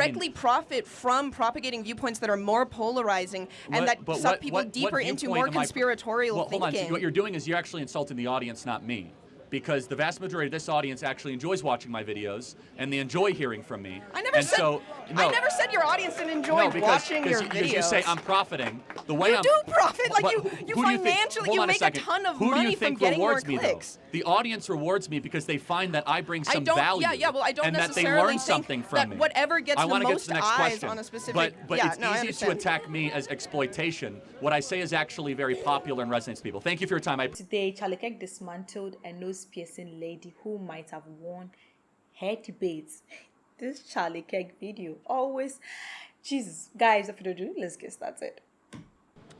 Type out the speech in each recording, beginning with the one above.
directly profit from propagating viewpoints that are more polarizing and that suck people deeper into more conspiratorial thinking. Hold on. So what you're doing is you're actually insulting the audience, not me. Because the vast majority of this audience actually enjoys watching my videos, and they enjoy hearing from me. I never said your audience didn't enjoy watching your videos. Because you say I'm profiting. The way you do profit, like you financially, you make a ton of money from getting more clicks. The audience rewards me because they find that I bring some value. Well, I don't and that they necessarily learn something from that me. whatever gets the most the next eyes question. on a specific. But it's easy to attack me as exploitation. What I say is actually very popular and resonates with people. Thank you for your time. Today, Charlie Kirk dismantled a nose-piercing lady who might have won her debates. This Charlie Kirk video always, Jesus, guys, if you don't do, let's get started.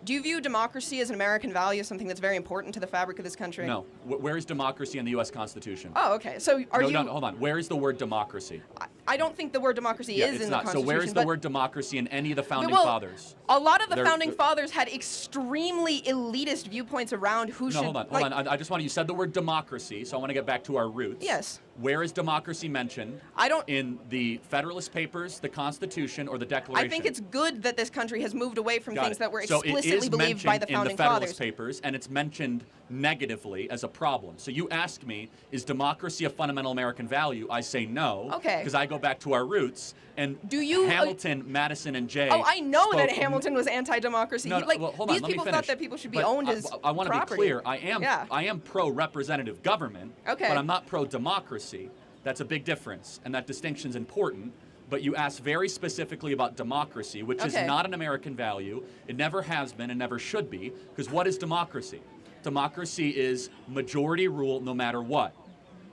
Do you view democracy as an American value, something that's very important to the fabric of this country? No. Where is democracy in the U.S. Constitution? Oh, okay. So No, hold on. Where is the word democracy? I don't think the word democracy is in the Constitution. So where is the word democracy in any of the founding fathers? A lot of the founding fathers had extremely elitist viewpoints around who should... Hold on. I just want to... You said the word democracy, so I want to get back to our roots. Yes. Where is democracy mentioned? In the Federalist Papers, the Constitution, or the Declaration? I think it's good that this country has moved away from things that were So explicitly believed by the founding in the Federalist fathers. Papers, and it's mentioned negatively as a problem. So you ask me, is democracy a fundamental American value? I say no. Okay. Because I go back to our roots. And Hamilton, Madison, and Jay... Oh, I know that Hamilton was anti-democracy. Hold on, these people thought that people should be owned as property. I want to be clear. I am pro-representative government, but I'm not pro-democracy. That's a big difference, and that distinction's important. But you asked very specifically about democracy, which is not an American value. It never has been and never should be, because what is democracy? Democracy is majority rule no matter what.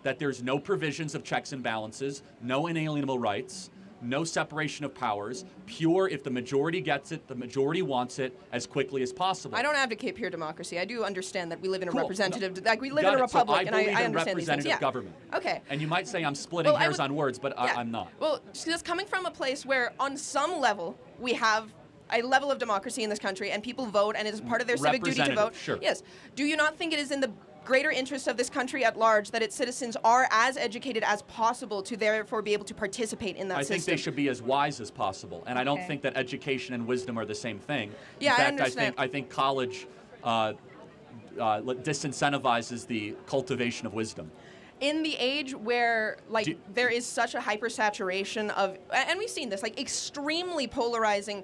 That there's no provisions of checks and balances, no inalienable rights, no separation of powers, pure if the majority gets it, the majority wants it as quickly as possible. I don't advocate pure democracy. I do understand that we live in a representative, we live in a republic, and I understand these things. Representative government. Okay. And you might say I'm splitting hairs on words, but I'm not. Well, just coming from a place where on some level we have a level of democracy in this country and people vote and it is part of their civic duty to vote. Sure. Yes. Do you not think it is in the greater interest of this country at large that its citizens are as educated as possible to therefore be able to participate in that system? I think they should be as wise as possible, and I don't think that education and wisdom are the same thing. Yeah, in fact, I understand. I think college disincentivizes the cultivation of wisdom. In the age where there is such a hypersaturation of, and we've seen this, extremely polarizing,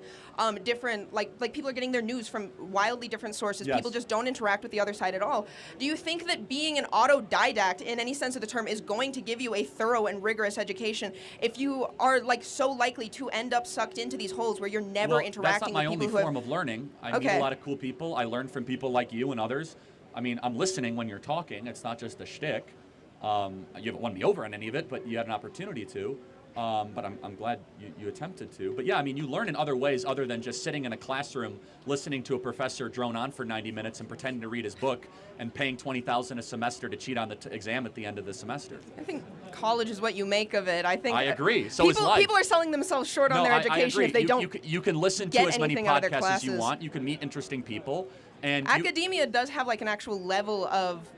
different, people are getting their news from wildly different sources. Yes. People just don't interact with the other side at all. Do you think that being an autodidact in any sense of the term is going to give you a thorough and rigorous education if you are so likely to end up sucked into these holes where you're never interacting with people who that's not my only form of learning. I meet a lot of cool people. I learn from people like you and others. I mean, I'm listening when you're talking. It's not just a shtick. You haven't won me over on any of it, but you had an opportunity to. But I'm glad you attempted to. But yeah, I mean, you learn in other ways other than just sitting in a classroom, listening to a professor drone on for 90 minutes and pretending to read his book and paying $20,000 a semester to cheat on the exam at the end of the semester. I think college is what you make of it. I agree. So is life. People are selling themselves short on their education if they don't. You can listen to as many podcasts as you want. You can meet interesting people. And academia does have an actual level of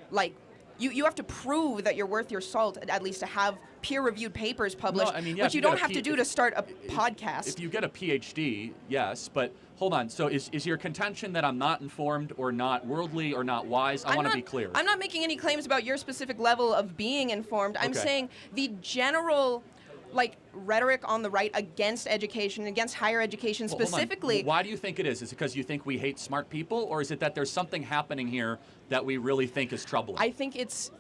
You have to prove that you're worth your salt, at least to have peer-reviewed papers published, which you don't have to do to start a podcast. If you get a PhD, yes, but hold on. So is your contention that I'm not informed or not worldly or not wise? I want to be clear. I'm not making any claims about your specific level of being informed. I'm saying the general rhetoric on the right against education, against higher education specifically. Why do you think it is? Is it because you think we hate smart people, or is it that there's something happening here that we really think is troubling? I think it's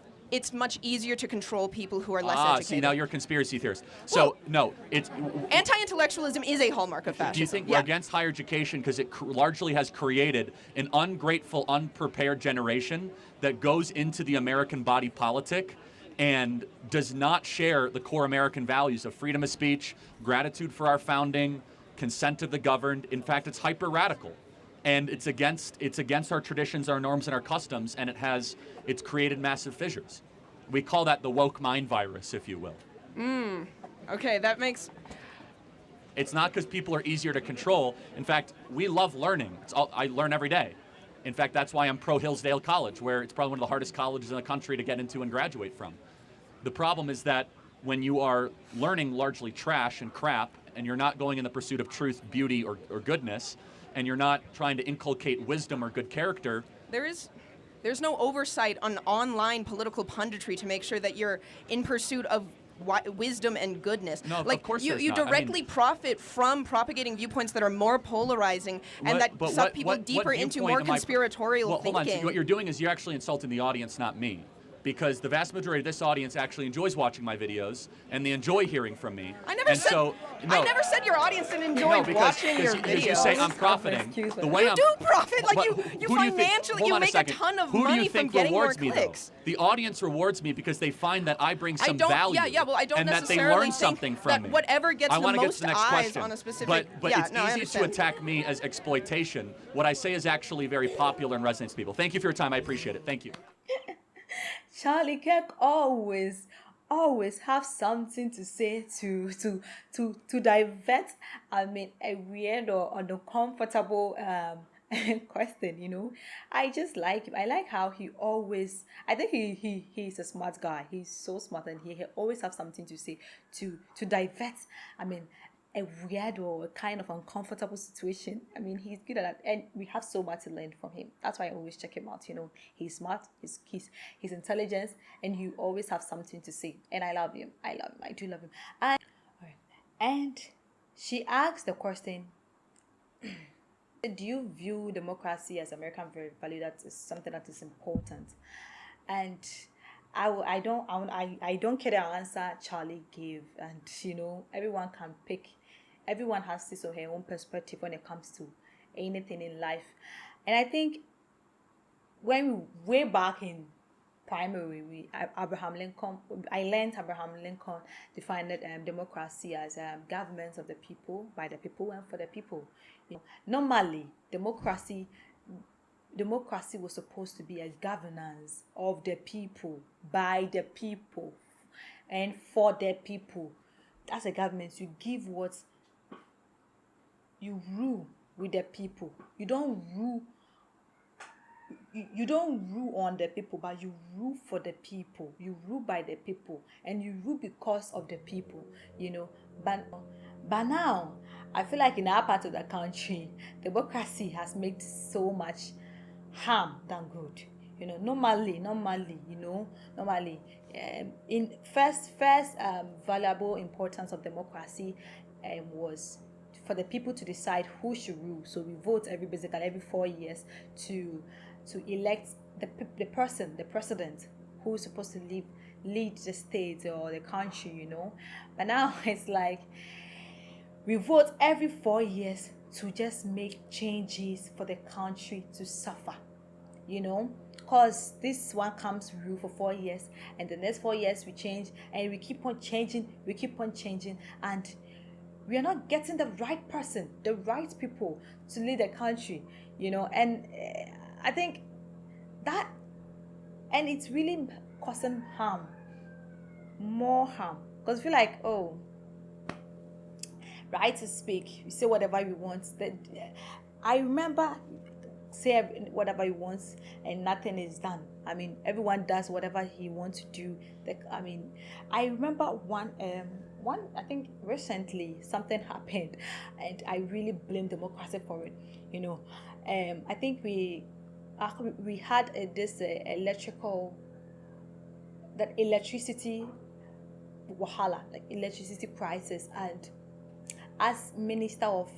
much easier to control people who are less educated. See, now you're a conspiracy theorist. So, no, it's... Anti-intellectualism is a hallmark of fascism. Do you think we're against higher education because it largely has created an ungrateful, unprepared generation that goes into the American body politic and does not share the core American values of freedom of speech, gratitude for our founding, consent of the governed? In fact, it's hyper-radical. And it's against our traditions, our norms, and our customs, and it's created massive fissures. We call that the woke mind virus, if you will. Okay, that makes... It's not because people are easier to control. In fact, we love learning. I learn every day. In fact, that's why I'm pro-Hillsdale College, where it's probably one of the hardest colleges in the country to get into and graduate from. The problem is that when you are learning largely trash and crap and you're not going in the pursuit of truth, beauty, or goodness, and you're not trying to inculcate wisdom or good character, there's no oversight on online political punditry to make sure that you're in pursuit of wisdom and goodness. No, like, of course you directly profit from propagating viewpoints that are more polarizing and that suck people deeper into more conspiratorial thinking. Hold on. What you're doing is you're actually insulting the audience, not me. Because the vast majority of this audience actually enjoys watching my videos, and they enjoy hearing from me. I never said your audience didn't enjoy watching your videos. Because you say I'm profiting. The way you do profit, like you financially, you make a ton of money from getting more clicks. The audience rewards me because they find that I bring some value. Well, I don't and necessarily that they learn think something from that me. whatever gets I the want to get most to the next eyes question. on a specific. But it's easy to attack me as exploitation. What I say is actually very popular and resonates with people. Thank you for your time. I appreciate it. Thank you. Charlie Kirk always have something to say to divert, a weird or uncomfortable question, you know. I just like him. I like how he always, I think he's a smart guy. He's so smart, and he always have something to say to divert, a weird or a kind of uncomfortable situation. He's good at that, and we have so much to learn from him. That's why I always check him out. You know, he's smart, he's intelligent, and he always have something to say. And I love him. I do love him. And she asked the question: do you view democracy as American value? That is something that is important. And I don't care the answer Charlie gave, and you know, everyone has his or her own perspective when it comes to anything in life. And I think when way back in primary, Abraham Lincoln defined democracy as governments of the people, by the people, and for the people. You know, normally, democracy was supposed to be a governance of the people, by the people, and for the people. As a government, you give what you rule with the people. You don't rule on the people, but you rule for the people. You rule by the people, and you rule because of the people, you know. But now, I feel like in our part of the country, democracy has made so much harm than good. You know, normally, in first valuable importance of democracy was for the people to decide who should rule. So we vote every 4 years to elect the president who is supposed to lead the state or the country, you know. But now it's like we vote every 4 years to just make changes for the country to suffer, you know. Because this one comes to rule for 4 years, and the next 4 years we change, and we keep on changing, and we are not getting the right person, the right people to lead the country, you know. And I think that, and it's really causing more harm, because I feel like, right to speak, you say whatever you want. I remember say whatever he wants and nothing is done. Everyone does whatever he wants to do. I remember one I think recently something happened, and I really blame democracy for it, you know. I think we had this electricity wahala, like electricity crisis, and as minister of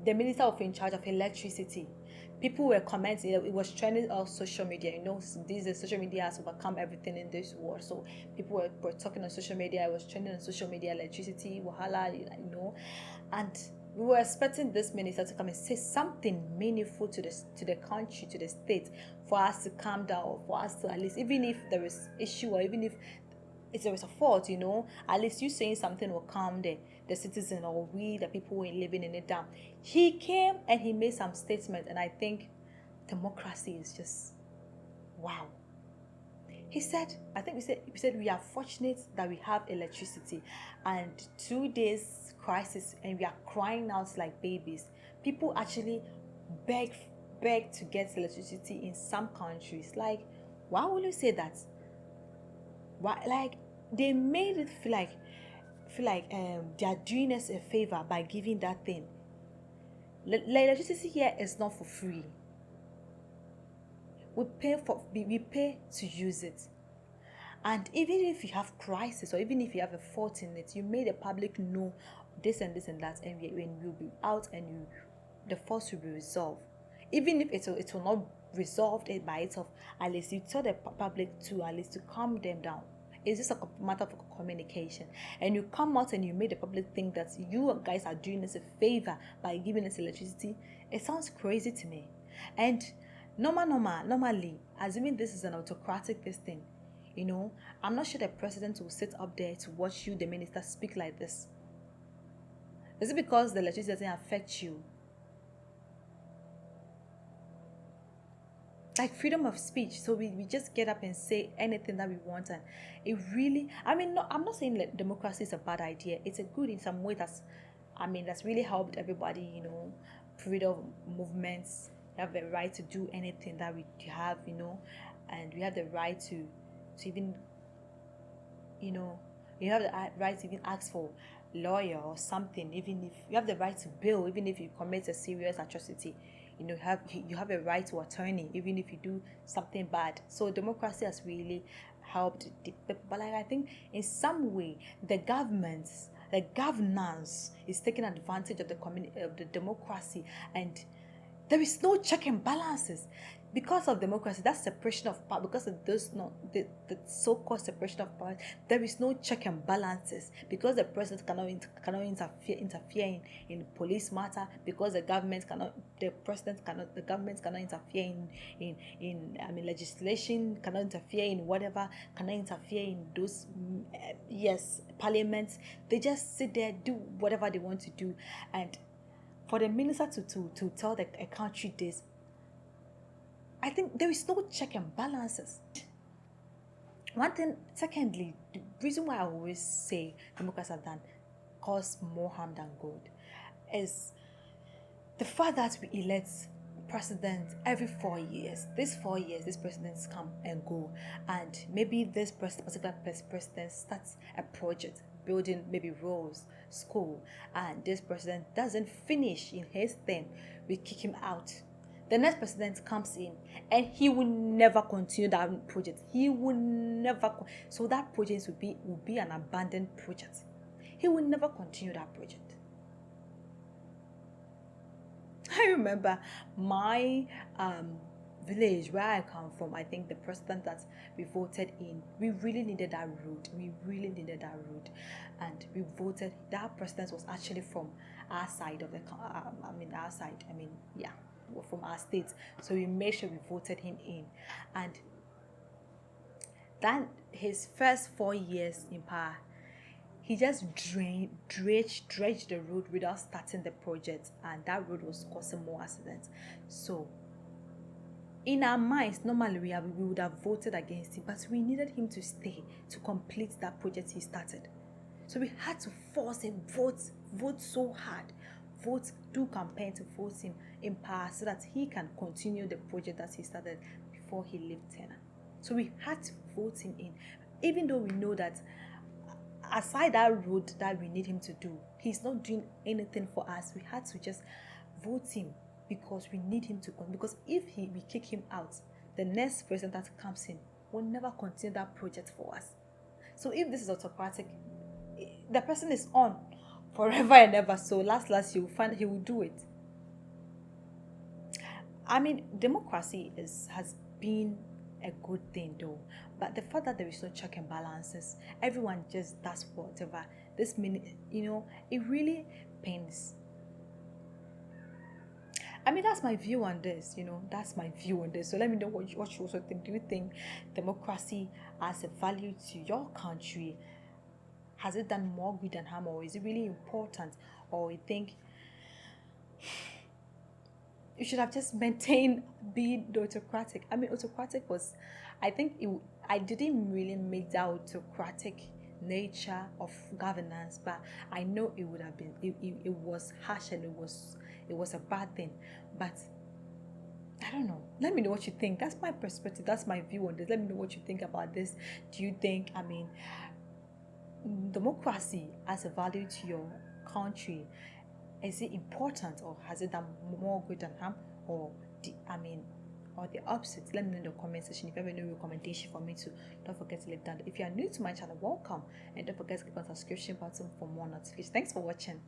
the minister in charge of electricity, people were commenting. It was trending on social media. You know, these social media has overcome everything in this world. So people were talking on social media. It was trending on social media, electricity, wahala, you know. And we were expecting this minister to come and say something meaningful to the country, to the state, for us to calm down, or for us to at least, even if there is issue, or even if there is a fault, you know, at least you saying something will calm the citizen, or we, the people who are living in it, down. He came and he made some statement, and I think democracy is just wow. He said we are fortunate that we have electricity, and 2 days crisis, and we are crying out like babies. People actually beg to get electricity in some countries. Like, why would you say that? Why? Like, they made it feel like feel like they are doing us a favor by giving that thing. Electricity here is not for free. We pay to use it. And even if you have crisis, or even if you have a fault in it, you made the public know this and this and that, and when you'll be out and the fault will be resolved. Even if it will not resolve it by itself, at least you tell the public to at least to calm them down. It's just a matter of communication. And you come out and you make the public think that you guys are doing us a favor by giving us electricity. It sounds crazy to me. And normally, assuming this is an autocratic thing, I'm not sure the president will sit up there to watch you, the minister, speak like this. Is it because the electricity doesn't affect you? Like freedom of speech, so we just get up and say anything that we want, and it really, I'm not saying that democracy is a bad idea. It's a good in some way. That's really helped everybody, freedom movements. You have the right to do anything that we have, and we have the right to even, you have the right to even ask for lawyer or something, even if you have the right to bail, even if you commit a serious atrocity. You have a right to attorney, even if you do something bad. So democracy has really helped the people. But I think in some way the governance is taking advantage of the democracy, and there is no check and balances. Because of democracy, that separation of power, because of the so-called separation of power, there is no check and balances. Because the president cannot interfere in police matter. Because the government cannot interfere in legislation, cannot interfere in whatever, cannot interfere in those parliaments. They just sit there, do whatever they want to do, and for the minister to tell a country this, I think there is no check and balances. One thing, secondly, the reason why I always say democrats have cause more harm than good is the fact that we elect president every 4 years. These 4 years, these presidents come and go, and maybe this particular president starts a project, building maybe roads, school, and this president doesn't finish in his term, we kick him out. The next president comes in and he will never continue that project. He will never. So that project will be an abandoned project. He will never continue that project. I remember my village where I come from. I think the president that we voted in, we really needed that road. And we voted. That president was actually from our side of the. From our state, so we made sure we voted him in. And then his first 4 years in power, he just dredged the road without starting the project, and that road was causing more accidents. So in our minds, normally we would have voted against him, but we needed him to stay to complete that project he started. So we had to force him, vote so hard, do campaign to vote him in power so that he can continue the project that he started before he left tenure. So we had to vote him in, even though we know that aside that road that we need him to do, he's not doing anything for us. We had to just vote him because we need him to continue. Because if we kick him out, the next president that comes in will never continue that project for us. So if this is autocratic, the person is on forever and ever. So last you will find he will do it. Democracy has been a good thing though, but the fact that there is no check and balances, everyone just does whatever. This minute, it really pains. That's my view on this. So let me know what you also think. Do you think democracy has a value to your country? Has it done more good than harm, or is it really important? Or you think you should have just maintained being autocratic? Autocratic was, I didn't really make the autocratic nature of governance, but I know it would have been, it was harsh and it was a bad thing. But I don't know. Let me know what you think. That's my perspective. That's my view on this. Let me know what you think about this. Do you think, democracy as a value to your country, is it important, or has it done more good than harm, or the opposite? Let me know in the comment section. If you have any recommendation for me to, don't forget to leave down. If you are new to my channel, welcome, and don't forget to click on the subscription button for more notifications. Thanks for watching.